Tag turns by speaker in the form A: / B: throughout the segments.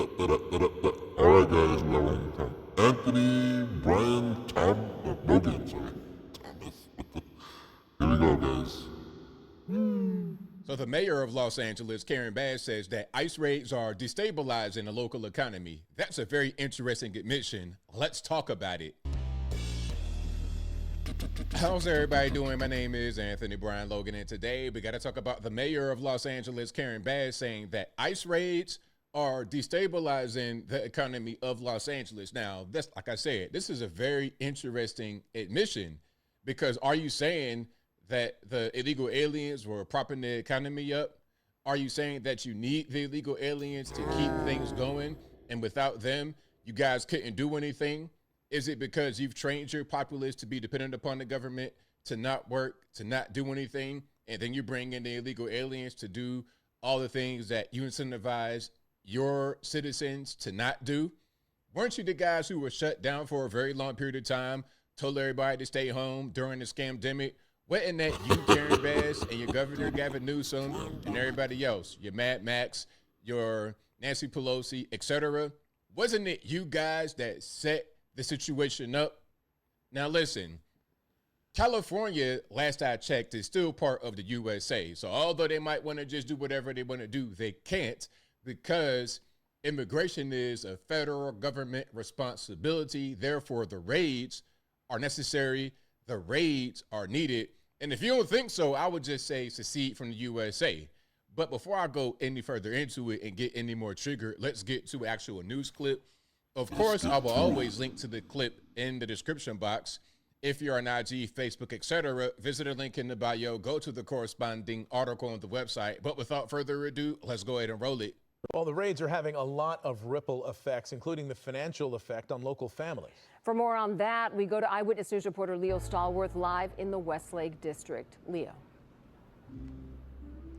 A: All right, guys, we got one more time. Anthony Brian Logan, sorry. Thomas. Here we go, guys.
B: So the mayor of Los Angeles, Karen Bass, says that ICE raids are destabilizing the local economy. That's a very interesting admission. Let's talk about it. How's everybody doing? My name is Anthony Brian Logan, and today we got to talk about the mayor of Los Angeles, Karen Bass, saying that ICE raids are destabilizing the economy of Los Angeles. Now, that's like I said, this is a very interesting admission because are you saying that the illegal aliens were propping the economy up? Are you saying that you need the illegal aliens to keep things going and without them, you guys couldn't do anything? Is it because you've trained your populace to be dependent upon the government, to not work, to not do anything, and then you bring in the illegal aliens to do all the things that you incentivize your citizens to not do? Weren't you the guys who were shut down for a very long period of time, told everybody to stay home during the scamdemic? Wasn't that you, Karen Bass, and your governor, Gavin Newsom, and everybody else, your Mad Max, your Nancy Pelosi, etc.? Wasn't it you guys that set the situation up? Now listen, California, last I checked, is still part of the USA. So although they might want to just do whatever they want to do, they can't because immigration is a federal government responsibility. Therefore, the raids are necessary. The raids are needed. And if you don't think so, I would just say secede from the USA. But before I go any further into it and get any more triggered, let's get to actual news clip. Of course, I will always link to the clip in the description box. If you're on IG, Facebook, etc., visit a link in the bio, go to the corresponding article on the website. But without further ado, let's go ahead and roll it.
C: Well, the raids are having a lot of ripple effects, including the financial effect on local families.
D: For more on that, we go to Eyewitness News reporter Leo Stallworth live in the Westlake District. Leo.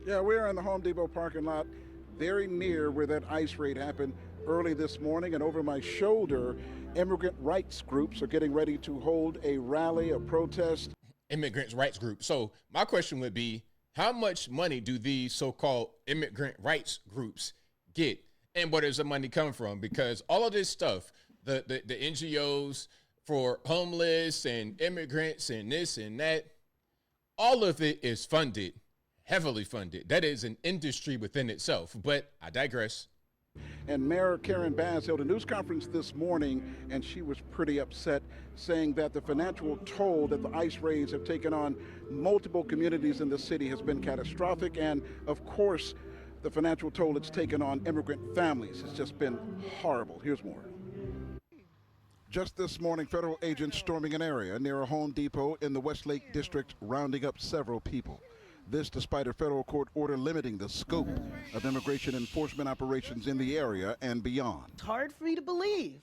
E: Yeah, we're in the Home Depot parking lot, very near where that ICE raid happened early this morning, and over my shoulder, immigrant rights groups are getting ready to hold a rally, a protest.
B: Immigrant rights group. So my question would be, how much money do these so-called immigrant rights groups get? And where does the money come from? Because all of this stuff, the NGOs for homeless and immigrants and this and that, all of it is funded, heavily funded. That is an industry within itself. But I digress.
E: And Mayor Karen Bass held a news conference this morning, and she was pretty upset, saying that the financial toll that the ICE raids have taken on multiple communities in the city has been catastrophic. And of course, the financial toll it's taken on immigrant families has just been horrible. Here's more. Just this morning, federal agents storming an area near a Home Depot in the Westlake District, rounding up several people. This despite a federal court order limiting the scope of immigration enforcement operations in the area and beyond.
F: It's hard for me to believe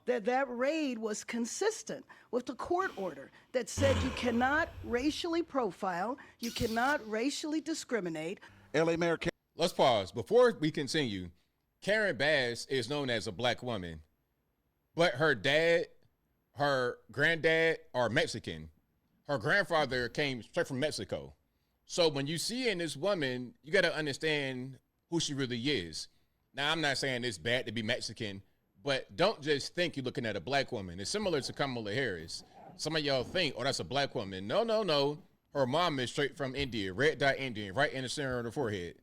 F: that that raid was consistent with the court order that said you cannot racially profile, you cannot racially discriminate.
E: LA Mayor
B: Let's pause. Before we continue, Karen Bass is known as a black woman, but her dad, her granddad are Mexican. Her grandfather came straight from Mexico. So when you see in this woman, you got to understand who she really is. Now, I'm not saying it's bad to be Mexican, but don't just think you're looking at a black woman. It's similar to Kamala Harris. Some of y'all think, oh, that's a black woman. No. Her mom is straight from India, red dot Indian, right in the center of the forehead.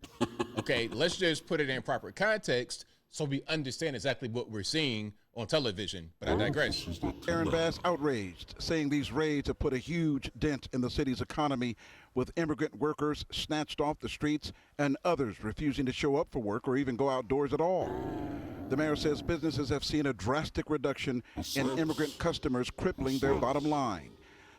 B: Okay, let's just put it in proper context so we understand exactly what we're seeing on television. But I digress.
E: Karen Bass outraged, saying these raids have put a huge dent in the city's economy, with immigrant workers snatched off the streets and others refusing to show up for work or even go outdoors at all. The mayor says businesses have seen a drastic reduction in immigrant customers, crippling their bottom line.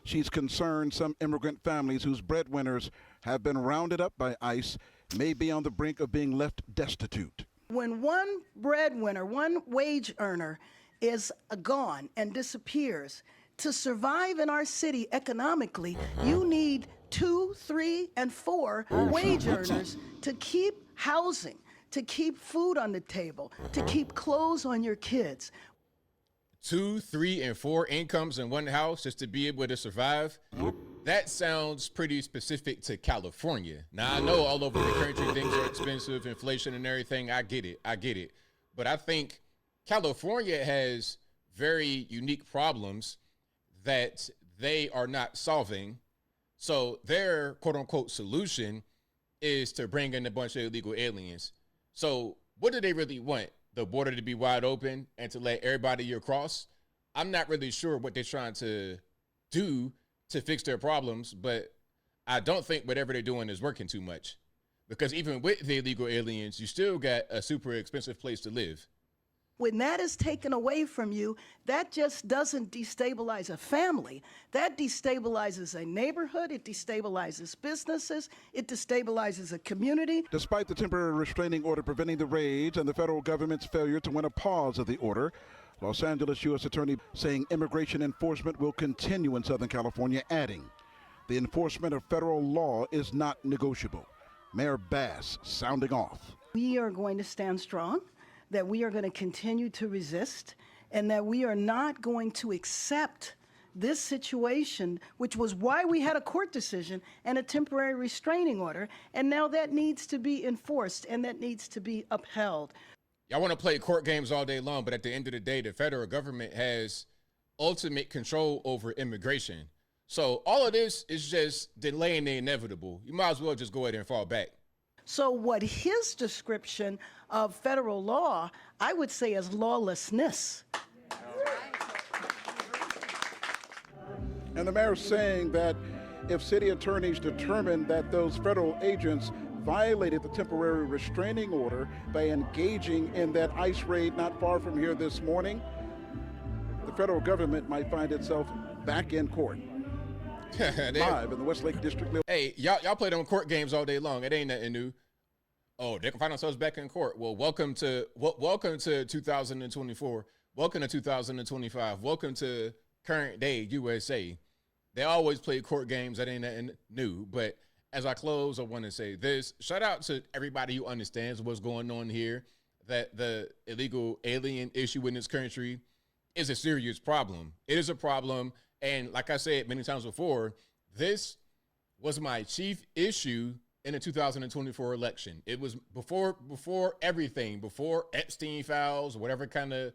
E: She's concerned some immigrant families whose breadwinners have been rounded up by ICE may be on the brink of being left destitute.
F: When one breadwinner, one wage earner is gone and disappears, to survive in our city economically, you need 2, 3, and 4 wage earners to keep housing, to keep food on the table, to keep clothes on your kids.
B: 2, 3, and 4 incomes in one house just to be able to survive. That sounds pretty specific to California. Now, I know all over the country things are expensive, inflation and everything. I get it. But I think California has very unique problems that they are not solving. So their quote unquote solution is to bring in a bunch of illegal aliens. So what do they really want? The border to be wide open and to let everybody across? I'm not really sure what they're trying to do to fix their problems, but I don't think whatever they're doing is working too much. Because even with the illegal aliens, you still got a super expensive place to live.
F: When that is taken away from you, that just doesn't destabilize a family. That destabilizes a neighborhood, it destabilizes businesses, it destabilizes a community.
E: Despite the temporary restraining order preventing the raids and the federal government's failure to win a pause of the order, Los Angeles U.S. Attorney saying immigration enforcement will continue in Southern California, adding, the enforcement of federal law is not negotiable. Mayor Bass sounding off.
F: We are going to stand strong, that we are going to continue to resist, and that we are not going to accept this situation, which was why we had a court decision and a temporary restraining order, and now that needs to be enforced and that needs to be upheld.
B: Y'all want to play court games all day long, but at the end of the day, the federal government has ultimate control over immigration. So all of this is just delaying the inevitable. You might as well just go ahead and fall back.
F: So what his description of federal law, I would say, is lawlessness.
E: And the mayor's saying that if city attorneys determine that those federal agents violated the temporary restraining order by engaging in that ICE raid not far from here this morning, the federal government might find itself back in court. Live in the Westlake District.
B: Hey, y'all play them court games all day long. It ain't nothing new. Oh, they can find themselves back in court. Well, welcome to 2024. Welcome to 2025. Welcome to current day USA. They always play court games. That ain't nothing new. But as I close, I want to say this. Shout out to everybody who understands what's going on here, that the illegal alien issue in this country is a serious problem. It is a problem. And like I said many times before, this was my chief issue in the 2024 election. It was before everything, before Epstein files, whatever kind of,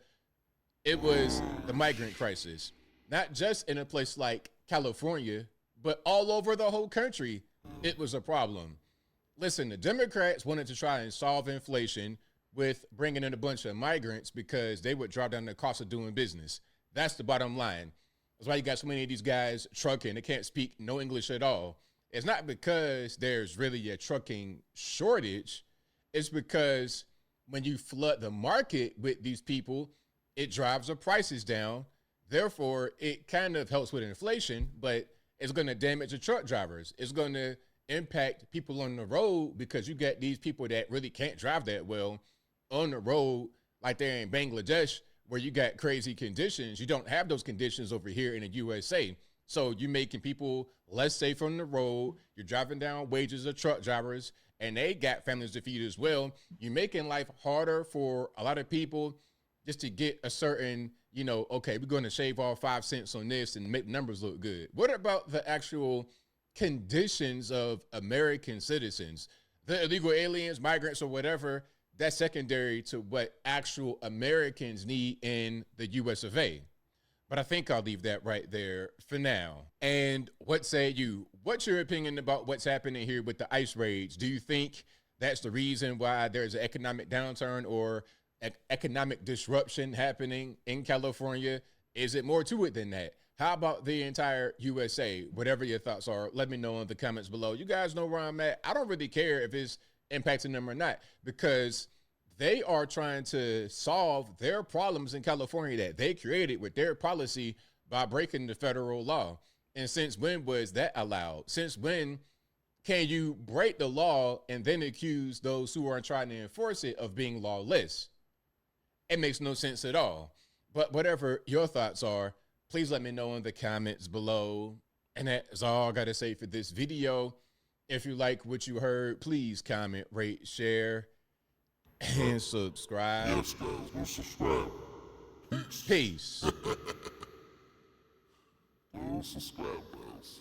B: it was the migrant crisis. Not just in a place like California, but all over the whole country, it was a problem. Listen, the Democrats wanted to try and solve inflation with bringing in a bunch of migrants because they would drive down the cost of doing business. That's the bottom line. That's why you got so many of these guys trucking. They can't speak no English at all. It's not because there's really a trucking shortage. It's because when you flood the market with these people, it drives the prices down. Therefore, it kind of helps with inflation, but it's going to damage the truck drivers. It's going to impact people on the road because you got these people that really can't drive that well on the road like they're in Bangladesh, where you got crazy conditions. You don't have those conditions over here in the USA. So you're making people less safe on the road. You're driving down wages of truck drivers, and they got families to feed as well. You're making life harder for a lot of people just to get a certain, okay, we're going to shave off 5 cents on this and make numbers look good. What about the actual conditions of American citizens? The illegal aliens, migrants, or whatever, that's secondary to what actual Americans need in the US of A. But I think I'll leave that right there for now. And what say you? What's your opinion about what's happening here with the ICE raids? Do you think that's the reason why there's an economic downturn or economic disruption happening in California? Is it more to it than that? How about the entire USA? Whatever your thoughts are, let me know in the comments below. You guys know where I'm at. I don't really care if it's impacting them or not, because they are trying to solve their problems in California that they created with their policy by breaking the federal law. And since when was that allowed? Since when can you break the law and then accuse those who are trying to enforce it of being lawless? It makes no sense at all. But whatever your thoughts are, please let me know in the comments below. And that's all I got to say for this video. If you like what you heard, please comment, rate, share, and subscribe.
A: Yes, guys, go subscribe.
B: Peace.
A: Go subscribe, guys.